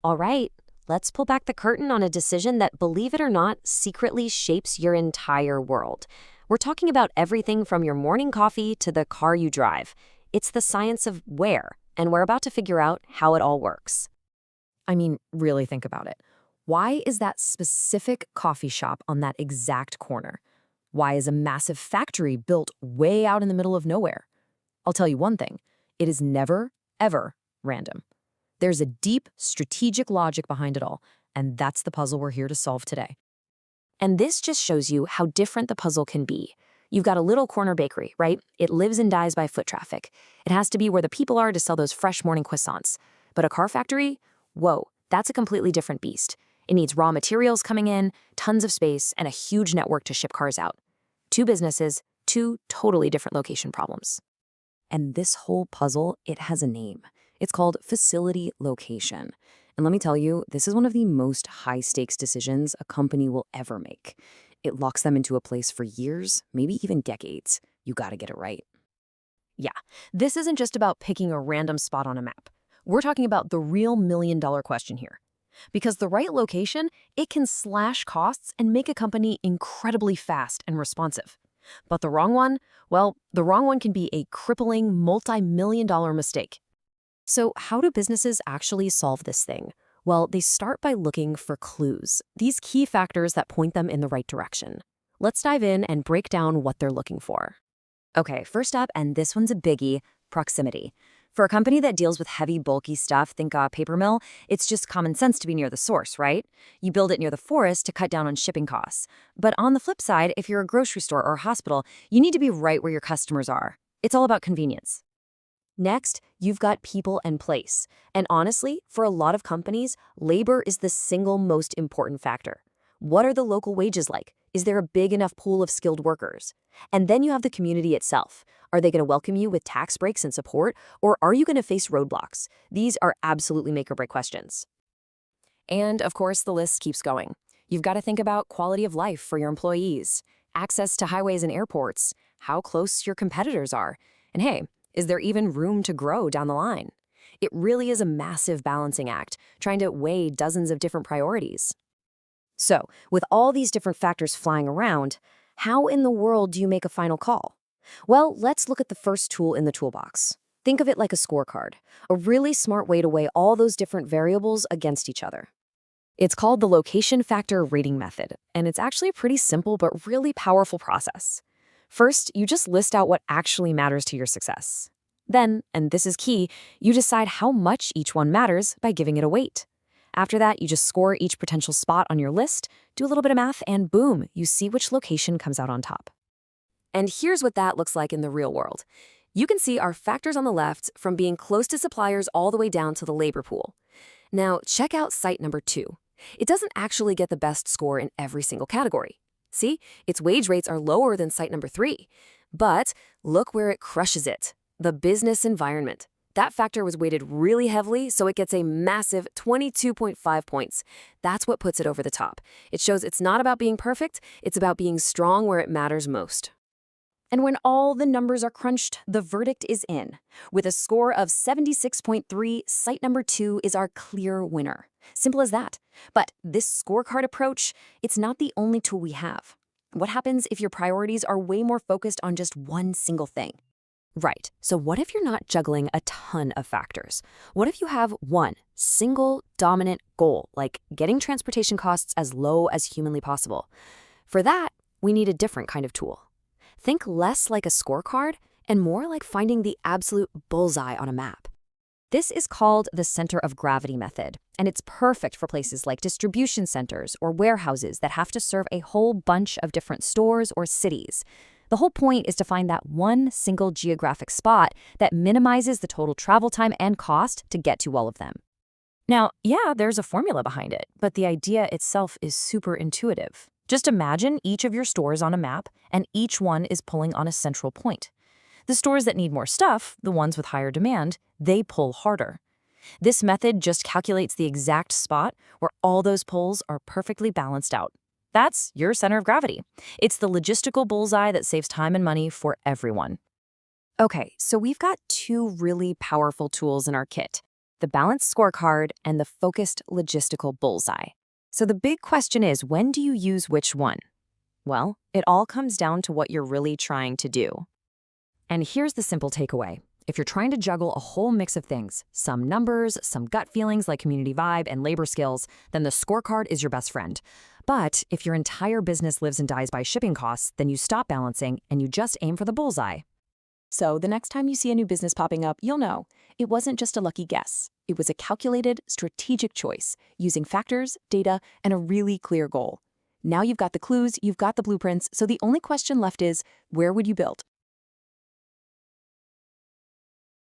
All right, let's pull back the curtain on a decision that, believe it or not, secretly shapes your entire world. We're talking about everything from your morning coffee to the car you drive. It's the science of where, and we're about to figure out how it all works. I mean, really think about it. Why is that specific coffee shop on that exact corner? Why is a massive factory built way out in the middle of nowhere? I'll tell you one thing. It is never, ever random. There's a deep strategic logic behind it all, and that's the puzzle we're here to solve today. And this just shows you how different the puzzle can be. You've got a little corner bakery, right? It lives and dies by foot traffic. It has to be where the people are to sell those fresh morning croissants. But a car factory? Whoa, that's a completely different beast. It needs raw materials coming in, tons of space, and a huge network to ship cars out. Two businesses, two totally different location problems. And this whole puzzle, it has a name. It's called facility location. And let me tell you, this is one of the most high-stakes decisions a company will ever make. It locks them into a place for years, maybe even decades. You gotta get it right. Yeah, this isn't just about picking a random spot on a map. We're talking about the real million-dollar question here. Because the right location, it can slash costs and make a company incredibly fast and responsive. But the wrong one, well, the wrong one can be a crippling multi-million-dollar mistake. So how do businesses actually solve this thing? Well, they start by looking for clues, these key factors that point them in the right direction. Let's dive in and break down what they're looking for. Okay, first up, and this one's a biggie, proximity. For a company that deals with heavy, bulky stuff, think a paper mill, it's just common sense to be near the source, right? You build it near the forest to cut down on shipping costs. But on the flip side, if you're a grocery store or a hospital, you need to be right where your customers are. It's all about convenience. Next, you've got people and place. And honestly, for a lot of companies, labor is the single most important factor. What are the local wages like? Is there a big enough pool of skilled workers? And then you have the community itself. Are they going to welcome you with tax breaks and support, or are you going to face roadblocks? These are absolutely make or break questions. And of course, the list keeps going. You've got to think about quality of life for your employees, access to highways and airports, how close your competitors are, and hey, is there even room to grow down the line? It really is a massive balancing act, trying to weigh dozens of different priorities. So, with all these different factors flying around, how in the world do you make a final call? Well, let's look at the first tool in the toolbox. Think of it like a scorecard, a really smart way to weigh all those different variables against each other. It's called the location factor rating method, and it's actually a pretty simple but really powerful process. First, you just list out what actually matters to your success. Then, and this is key, you decide how much each one matters by giving it a weight. After that, you just score each potential spot on your list, do a little bit of math, and boom, you see which location comes out on top. And here's what that looks like in the real world. You can see our factors on the left from being close to suppliers all the way down to the labor pool. Now, check out site number 2. It doesn't actually get the best score in every single category. See, its wage rates are lower than site number 3. But look where it crushes it, the business environment. That factor was weighted really heavily, so it gets a massive 22.5 points. That's what puts it over the top. It shows it's not about being perfect, it's about being strong where it matters most. And when all the numbers are crunched, the verdict is in. With a score of 76.3, site number 2 is our clear winner. Simple as that. But this scorecard approach, it's not the only tool we have. What happens if your priorities are way more focused on just one single thing? Right, so what if you're not juggling a ton of factors? What if you have one single dominant goal, like getting transportation costs as low as humanly possible? For that, we need a different kind of tool. Think less like a scorecard and more like finding the absolute bullseye on a map. This is called the center of gravity method, and it's perfect for places like distribution centers or warehouses that have to serve a whole bunch of different stores or cities. The whole point is to find that one single geographic spot that minimizes the total travel time and cost to get to all of them. Now, yeah, there's a formula behind it, but the idea itself is super intuitive. Just imagine each of your stores on a map, and each one is pulling on a central point. The stores that need more stuff, the ones with higher demand, they pull harder. This method just calculates the exact spot where all those pulls are perfectly balanced out. That's your center of gravity. It's the logistical bullseye that saves time and money for everyone. Okay, so we've got two really powerful tools in our kit. the balanced scorecard, and the focused logistical bullseye. So the big question is, when do you use which one? Well, it all comes down to what you're really trying to do. And here's the simple takeaway. If you're trying to juggle a whole mix of things, some numbers, some gut feelings like community vibe and labor skills, then the scorecard is your best friend. But if your entire business lives and dies by shipping costs, then you stop balancing and you just aim for the bullseye. So the next time you see a new business popping up, you'll know it wasn't just a lucky guess. It was a calculated, strategic choice using factors, data, and a really clear goal. Now you've got the clues, you've got the blueprints, so the only question left is, where would you build?